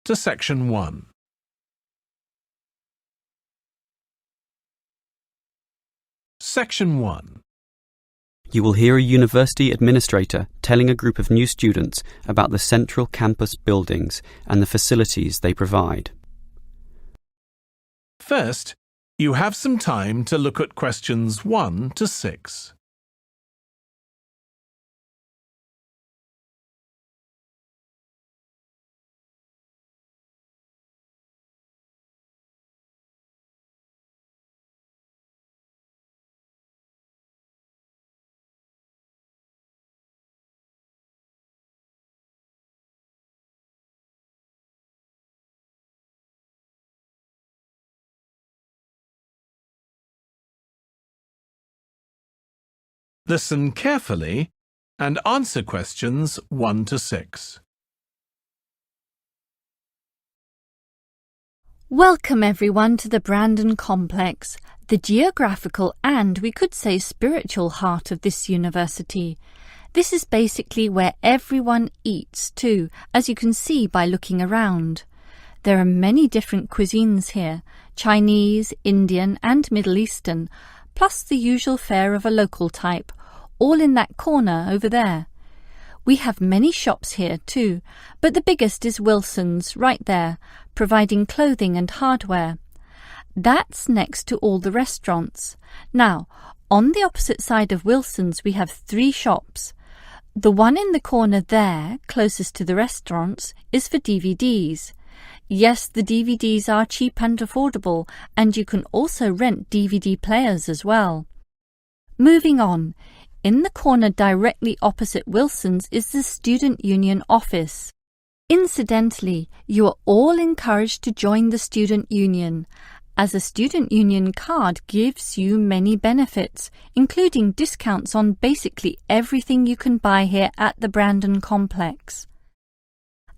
to Section 1. Section 1. You will hear a university administrator telling a group of new students about the central campus buildings and the facilities they provide. First, you have some time to look at questions 1 to 6. Listen carefully and answer questions 1 to 6. Welcome everyone to the Brandon Complex, the geographical and, we could say, spiritual heart of this university. This is basically where everyone eats too, as you can see by looking around. There are many different cuisines here, Chinese, Indian and Middle Eastern, plus the usual fare of a local type, all in that corner over there. We have many shops here too, but the biggest is Wilson's right there, providing clothing and hardware. That's next to all the restaurants. Now, on the opposite side of Wilson's we have 3 shops. The one in the corner there, closest to the restaurants, is for DVDs. Yes, the DVDs are cheap and affordable, and you can also rent DVD players as well. Moving on, in the corner directly opposite Wilson's is the Student Union office. Incidentally, you are all encouraged to join the Student Union, as a Student Union card gives you many benefits, including discounts on basically everything you can buy here at the Brandon Complex.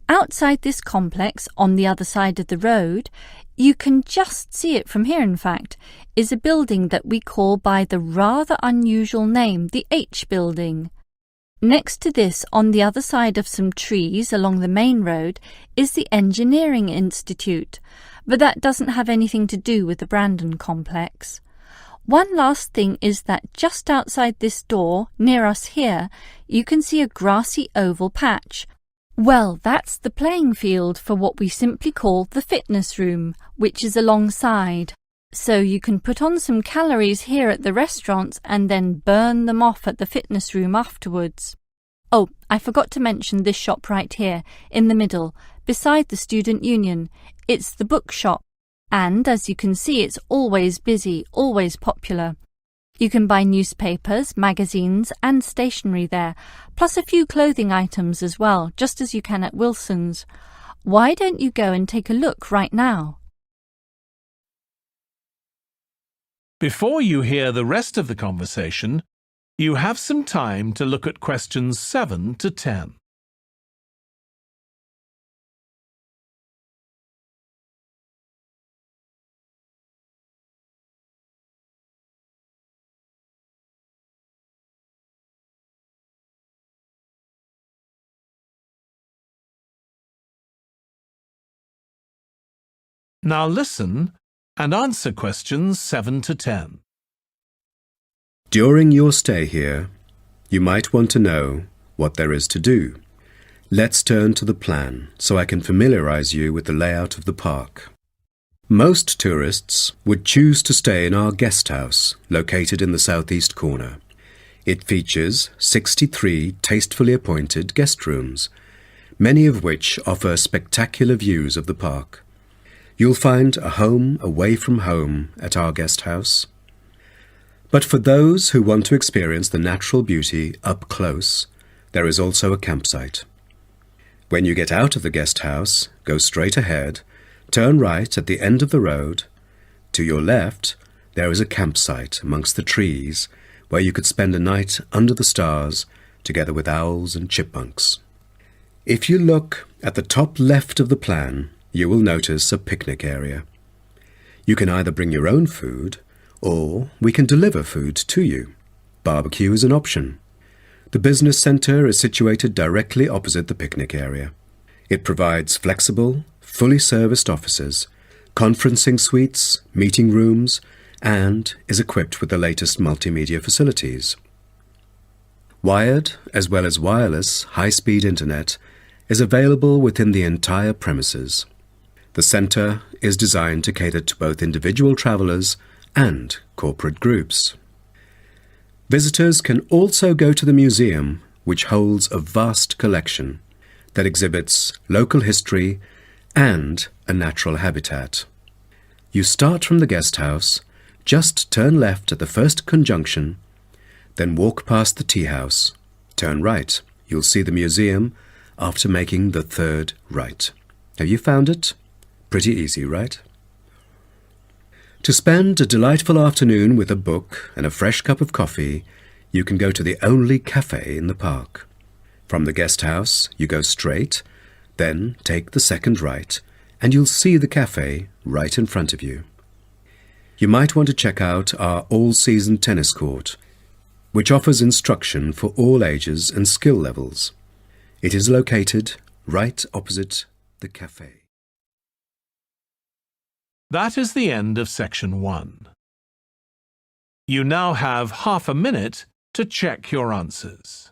Outside this complex, on the other side of the road, you can just see it from here in fact, is a building that we call by the rather unusual name, the H Building. Next to this, on the other side of some trees along the main road, is the Engineering Institute, but that doesn't have anything to do with the Brandon Complex. One last thing is that just outside this door, near us here, you can see a grassy oval patch. Well, that's the playing field for what we simply call the fitness room, which is alongside. So you can put on some calories here at the restaurants and then burn them off at the fitness room afterwards. Oh, I forgot to mention this shop right here, in the middle, beside the Student Union. It's the bookshop. And as you can see, it's always busy, always popular. You can buy newspapers, magazines and stationery there, plus a few clothing items as well, just as you can at Wilson's. Why don't you go and take a look right now? Before you hear the rest of the conversation, you have some time to look at questions 7 to 10. Now listen and answer questions 7 to 10. During your stay here, you might want to know what there is to do. Let's turn to the plan so I can familiarize you with the layout of the park. Most tourists would choose to stay in our guest house located in the southeast corner. It features 63 tastefully appointed guest rooms, many of which offer spectacular views of the park. You'll find a home away from home at our guest house. But for those who want to experience the natural beauty up close, there is also a campsite. When you get out of the guest house, go straight ahead, turn right at the end of the road. To your left, there is a campsite amongst the trees where you could spend a night under the stars together with owls and chipmunks. If you look at the top left of the plan, you will notice a picnic area. You can either bring your own food, or we can deliver food to you. Barbecue is an option. The business centre is situated directly opposite the picnic area. It provides flexible, fully serviced offices, conferencing suites, meeting rooms, and is equipped with the latest multimedia facilities. Wired, as well as wireless, high-speed internet is available within the entire premises. The centre is designed to cater to both individual travellers and corporate groups. Visitors can also go to the museum, which holds a vast collection that exhibits local history and a natural habitat. You start from the guest house, just turn left at the first conjunction, then walk past the tea house, turn right. You'll see the museum after making the third right. Have you found it? Pretty easy, right? To spend a delightful afternoon with a book and a fresh cup of coffee, you can go to the only cafe in the park. From the guest house, you go straight, then take the second right, and you'll see the cafe right in front of you. You might want to check out our all-season tennis court, which offers instruction for all ages and skill levels. It is located right opposite the cafe. That is the end of section 1. You now have half a minute to check your answers.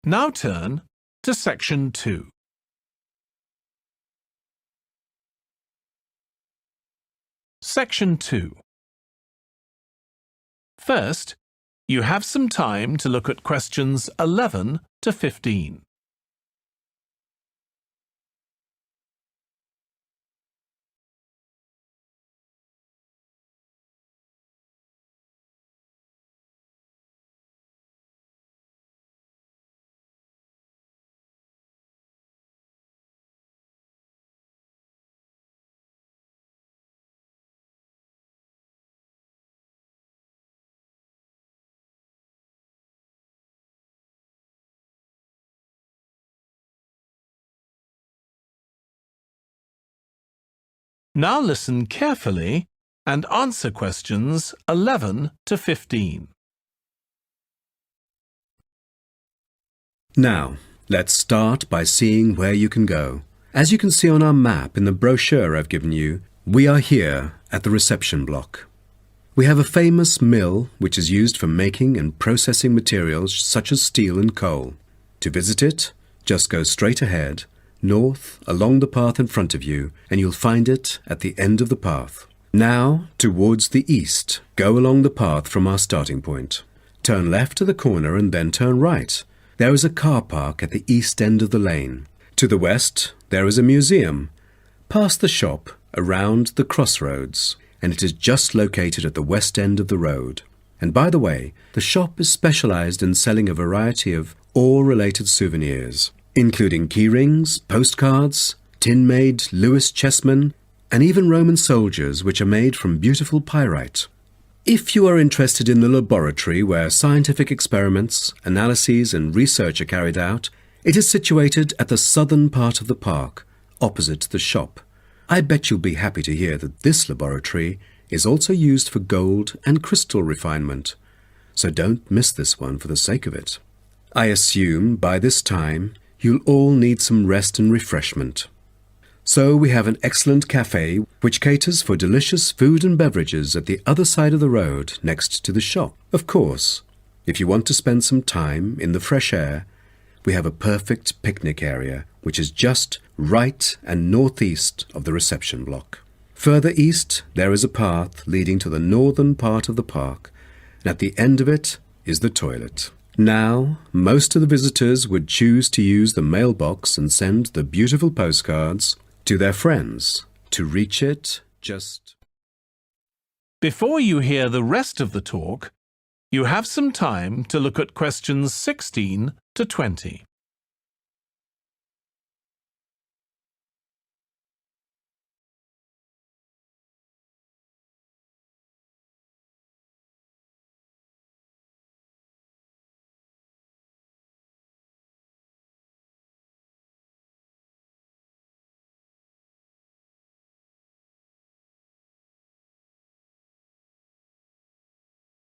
Now turn to section 2. Section 2. First, you have some time to look at questions 11 to 15. Now listen carefully and answer questions 11 to 15. Now, let's start by seeing where you can go. As you can see on our map in the brochure I've given you, we are here at the reception block. We have a famous mill which is used for making and processing materials such as steel and coal. To visit it, just go straight ahead, north along the path in front of you, and you'll find it at the end of the path. Now, towards the east, go along the path from our starting point. Turn left to the corner and then turn right. There is a car park at the east end of the lane. To the west, there is a museum. Past the shop, around the crossroads, and it is just located at the west end of the road. And by the way, the shop is specialized in selling a variety of ore-related souvenirs, including keyrings, postcards, tin-made Lewis chessmen, and even Roman soldiers which are made from beautiful pyrite. If you are interested in the laboratory where scientific experiments, analyses and research are carried out, it is situated at the southern part of the park, opposite the shop. I bet you'll be happy to hear that this laboratory is also used for gold and crystal refinement, so don't miss this one for the sake of it. I assume by this time you'll all need some rest and refreshment. So we have an excellent cafe which caters for delicious food and beverages at the other side of the road next to the shop. Of course, if you want to spend some time in the fresh air, we have a perfect picnic area which is just right and northeast of the reception block. Further east, there is a path leading to the northern part of the park, and at the end of it is the toilet. Now, most of the visitors would choose to use the mailbox and send the beautiful postcards to their friends. To reach it, just... Before you hear the rest of the talk, you have some time to look at questions 16 to 20.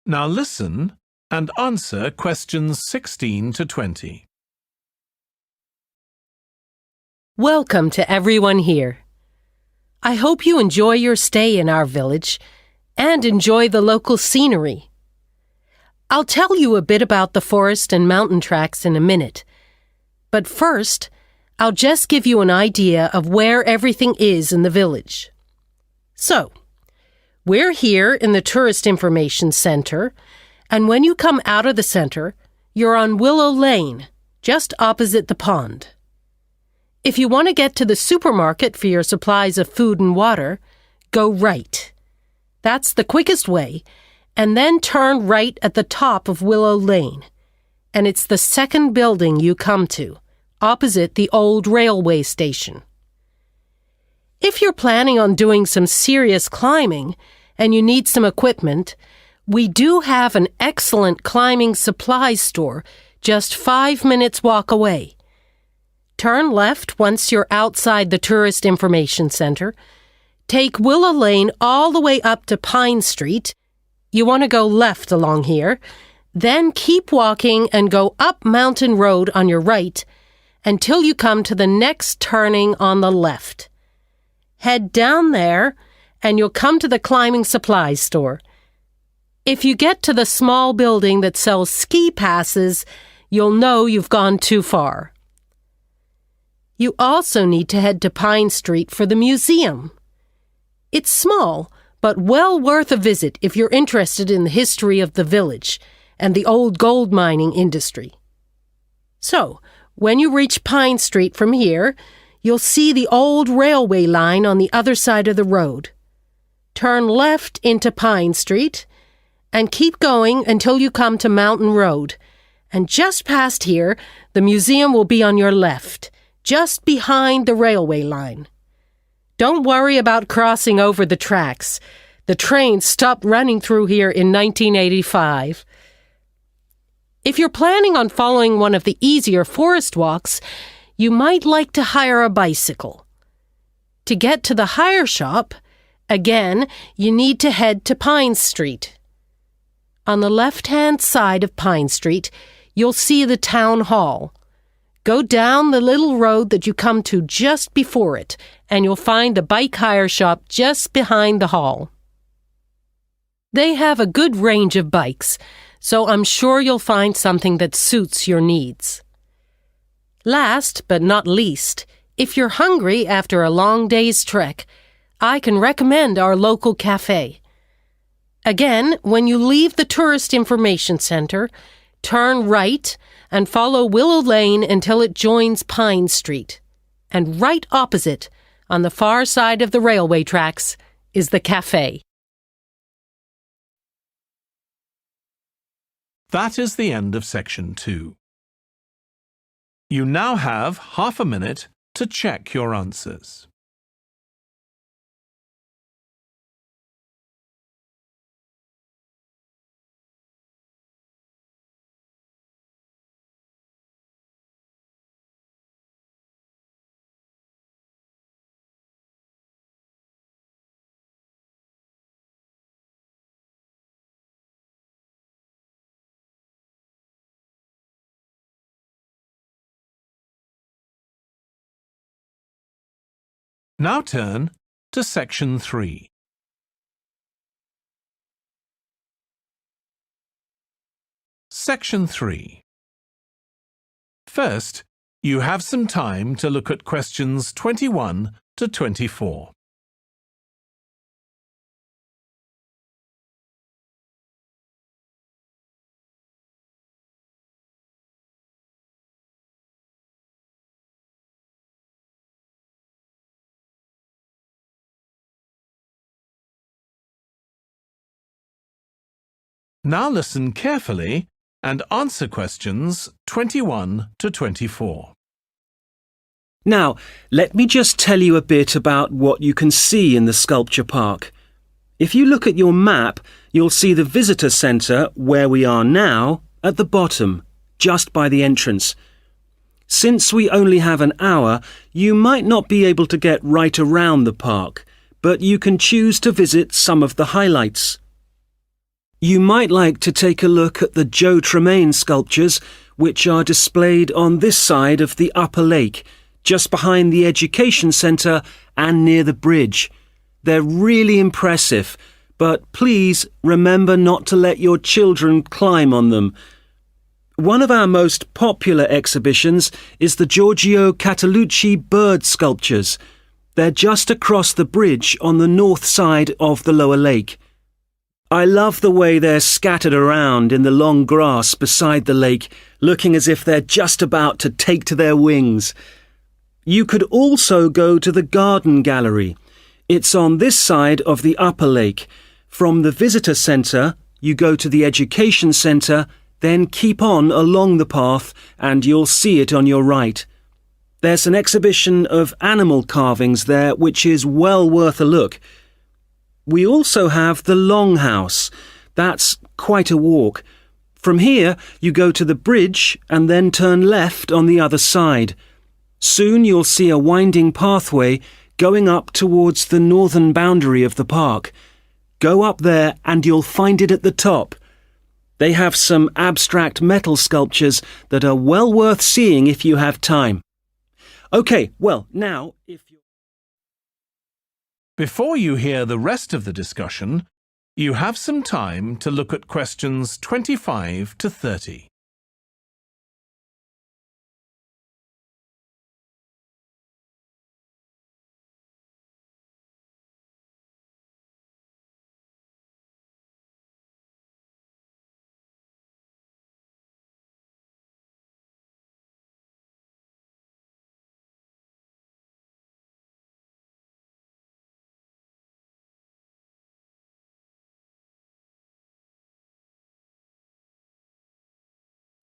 Now listen and answer questions 16 to 20. Welcome to everyone here. I hope you enjoy your stay in our village and enjoy the local scenery. I'll tell you a bit about the forest and mountain tracks in a minute, but first, I'll just give you an idea of where everything is in the village. So, we're here in the Tourist Information Center, and when you come out of the center, you're on Willow Lane, just opposite the pond. If you want to get to the supermarket for your supplies of food and water, go right. That's the quickest way, and then turn right at the top of Willow Lane, and it's the second building you come to, opposite the old railway station. If you're planning on doing some serious climbing and you need some equipment, we do have an excellent climbing supplies store just 5 minutes walk away. Turn left once you're outside the Tourist Information Center. Take Willow Lane all the way up to Pine Street. You want to go left along here. Then keep walking and go up Mountain Road on your right until you come to the next turning on the left. Head down there and you'll come to the climbing supplies store. If you get to the small building that sells ski passes, you'll know you've gone too far. You also need to head to Pine Street for the museum. It's small, but well worth a visit if you're interested in the history of the village and the old gold mining industry. So, when you reach Pine Street from here, you'll see the old railway line on the other side of the road. Turn left into Pine Street and keep going until you come to Mountain Road. And just past here, the museum will be on your left, just behind the railway line. Don't worry about crossing over the tracks. The train stopped running through here in 1985. If you're planning on following one of the easier forest walks, you might like to hire a bicycle. To get to the hire shop, again, you need to head to Pine Street. On the left-hand side of Pine Street, you'll see the town hall. Go down the little road that you come to just before it, and you'll find the bike hire shop just behind the hall. They have a good range of bikes, so I'm sure you'll find something that suits your needs. Last but not least, if you're hungry after a long day's trek, I can recommend our local cafe. Again, when you leave the Tourist Information Center, turn right and follow Willow Lane until it joins Pine Street. And right opposite, on the far side of the railway tracks, is the cafe. That is the end of section 2. You now have half a minute to check your answers. Now turn to section 3. Section 3. First, you have some time to look at questions 21 to 24. Now listen carefully and answer questions 21 to 24. Now, let me just tell you a bit about what you can see in the sculpture park. If you look at your map, you'll see the visitor centre, where we are now, at the bottom, just by the entrance. Since we only have an hour, you might not be able to get right around the park, but you can choose to visit some of the highlights. You might like to take a look at the Joe Tremaine sculptures, which are displayed on this side of the upper lake, just behind the education centre and near the bridge. They're really impressive, but please remember not to let your children climb on them. One of our most popular exhibitions is the Giorgio Catalucci bird sculptures. They're just across the bridge on the north side of the lower lake. I love the way they're scattered around in the long grass beside the lake, looking as if they're just about to take to their wings. You could also go to the garden gallery. It's on this side of the upper lake. From the visitor centre, you go to the education centre, then keep on along the path and you'll see it on your right. There's an exhibition of animal carvings there which is well worth a look. We also have the Longhouse. That's quite a walk. From here, you go to the bridge and then turn left on the other side. Soon you'll see a winding pathway going up towards the northern boundary of the park. Go up there and you'll find it at the top. They have some abstract metal sculptures that are well worth seeing if you have time. OK, well, now, if you... Before you hear the rest of the discussion, you have some time to look at questions 25 to 30.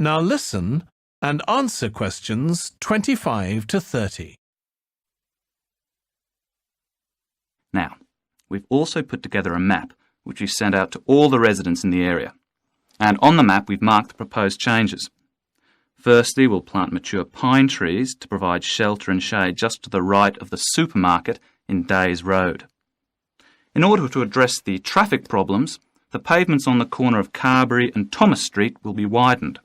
Now listen and answer questions 25 to 30. Now, we've also put together a map which we've sent out to all the residents in the area. And on the map we've marked the proposed changes. Firstly, we'll plant mature pine trees to provide shelter and shade just to the right of the supermarket in Days Road. In order to address the traffic problems, the pavements on the corner of Carberry and Thomas Street will be widened.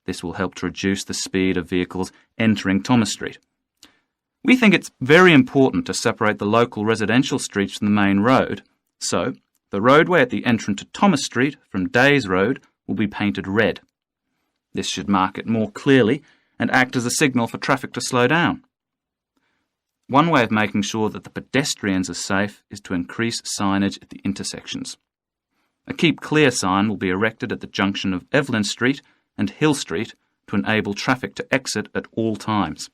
This will help to reduce the speed of vehicles entering Thomas Street. We think it's very important to separate the local residential streets from the main road, so the roadway at the entrance to Thomas Street from Days Road will be painted red. This should mark it more clearly and act as a signal for traffic to slow down. One way of making sure that the pedestrians are safe is to increase signage at the intersections. A Keep Clear sign will be erected at the junction of Evelyn Street and Hill Street to enable traffic to exit at all times.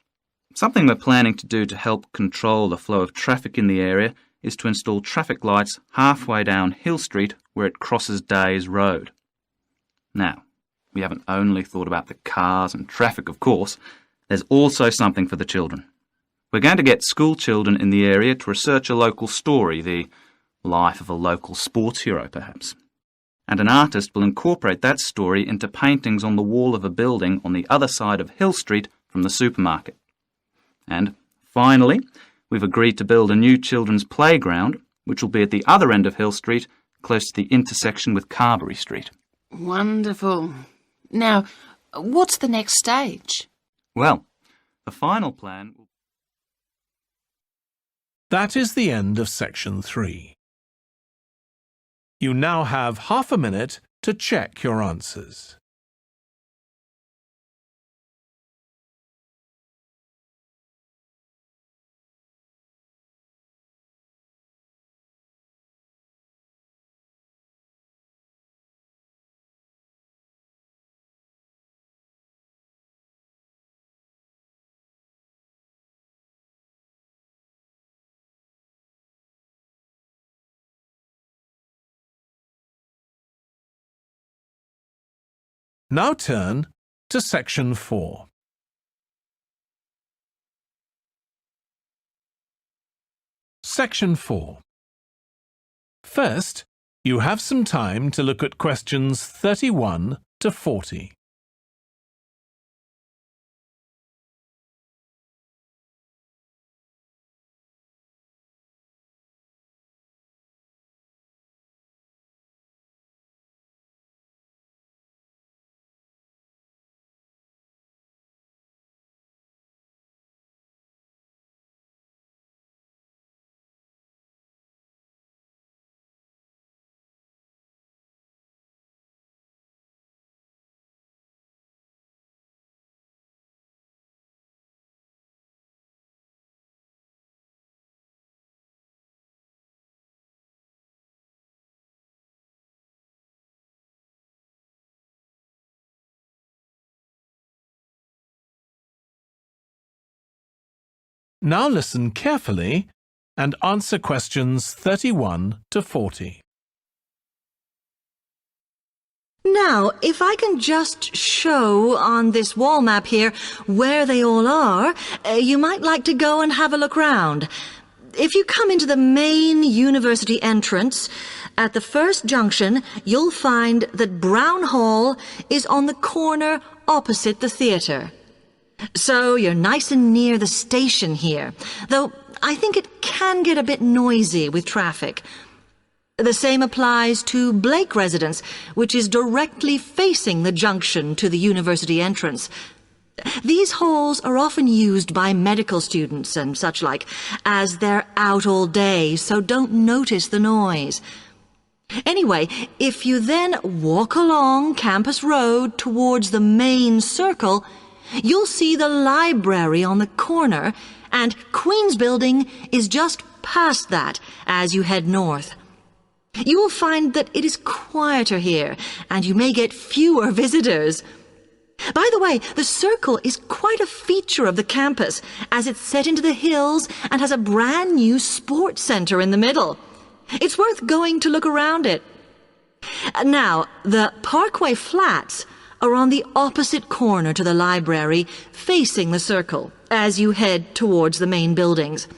Something we're planning to do to help control the flow of traffic in the area is to install traffic lights halfway down Hill Street where it crosses Days Road. Now, we haven't only thought about the cars and traffic, of course. There's also something for the children. We're going to get school children in the area to research a local story, the life of a local sports hero, perhaps. And an artist will incorporate that story into paintings on the wall of a building on the other side of Hill Street from the supermarket. And finally, we've agreed to build a new children's playground, which will be at the other end of Hill Street, close to the intersection with Carberry Street. Wonderful. Now, what's the next stage? Well, the final plan will... That is the end of section 3. You now have half a minute to check your answers. Now turn to section 4. Section 4. First, you have some time to look at questions 31 to 40. Now listen carefully and answer questions 31 to 40. Now, if I can just show on this wall map here where they all are, you might like to go and have a look round. If you come into the main university entrance, at the first junction, you'll find that Brown Hall is on the corner opposite the theatre. So you're nice and near the station here, though I think it can get a bit noisy with traffic. The same applies to Blake Residence, which is directly facing the junction to the university entrance. These halls are often used by medical students and such like, as they're out all day, so don't notice the noise. Anyway, if you then walk along Campus Road towards the main circle, you'll see the library on the corner, and Queen's Building is just past that as you head north. You will find that it is quieter here, and you may get fewer visitors. By the way, the circle is quite a feature of the campus, as it's set into the hills and has a brand new sports center in the middle. It's worth going to look around it. Now, the Parkway Flats are on the opposite corner to the library, facing the circle, as you head towards the main buildings.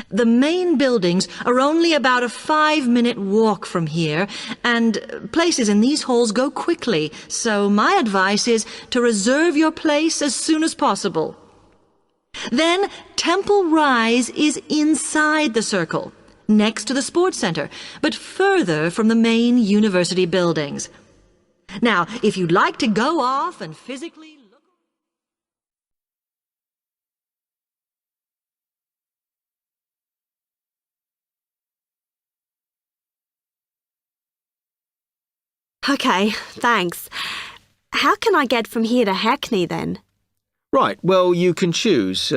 The main buildings are only about a 5-minute walk from here, and places in these halls go quickly, so my advice is to reserve your place as soon as possible. Then Temple Rise is inside the circle, next to the sports center, but further from the main university buildings. Now, if you'd like to go off and physically look... OK, thanks. How can I get from here to Hackney then? Right, well, you can choose.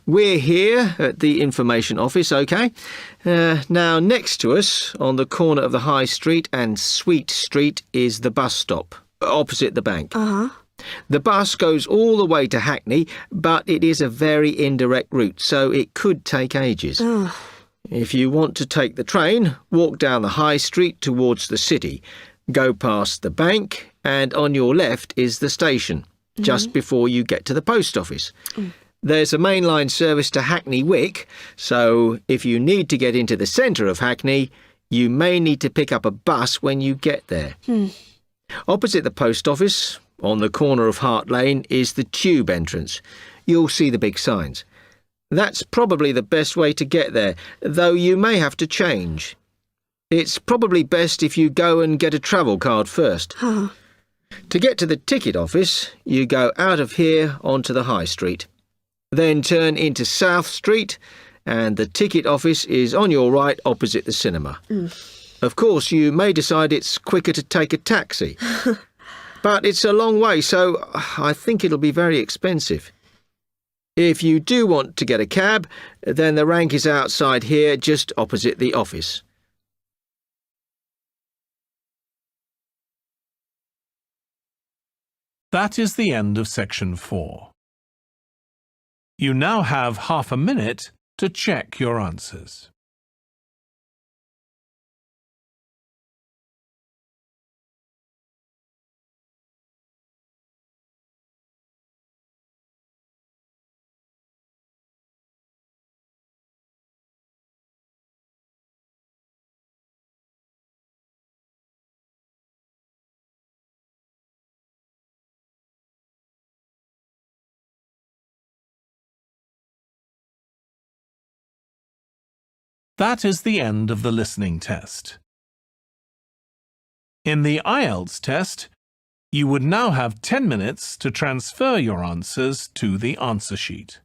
We're here at the information office, OK? Now, next to us, on the corner of the High Street and Sweet Street, is the bus stop, opposite the bank. Uh-huh. The bus goes all the way to Hackney, but it is a very indirect route, so it could take ages. Ugh. If you want to take the train, walk down the High Street towards the city. Go past the bank, and on your left is the station, just before you get to the post office. There's a mainline service to Hackney Wick, so if you need to get into the centre of Hackney, you may need to pick up a bus when you get there. Opposite the post office, on the corner of Hart Lane, is the tube entrance. You'll see the big signs. That's probably the best way to get there, though you may have to change. It's probably best if you go and get a travel card first. Oh. To get to the ticket office, you go out of here onto the High Street. Then turn into South Street, and the ticket office is on your right opposite the cinema. Of course, you may decide it's quicker to take a taxi. But it's a long way, so I think it'll be very expensive. If you do want to get a cab, then the rank is outside here, just opposite the office. That is the end of section 4. You now have half a minute to check your answers. That is the end of the listening test. In the IELTS test, you would now have 10 minutes to transfer your answers to the answer sheet.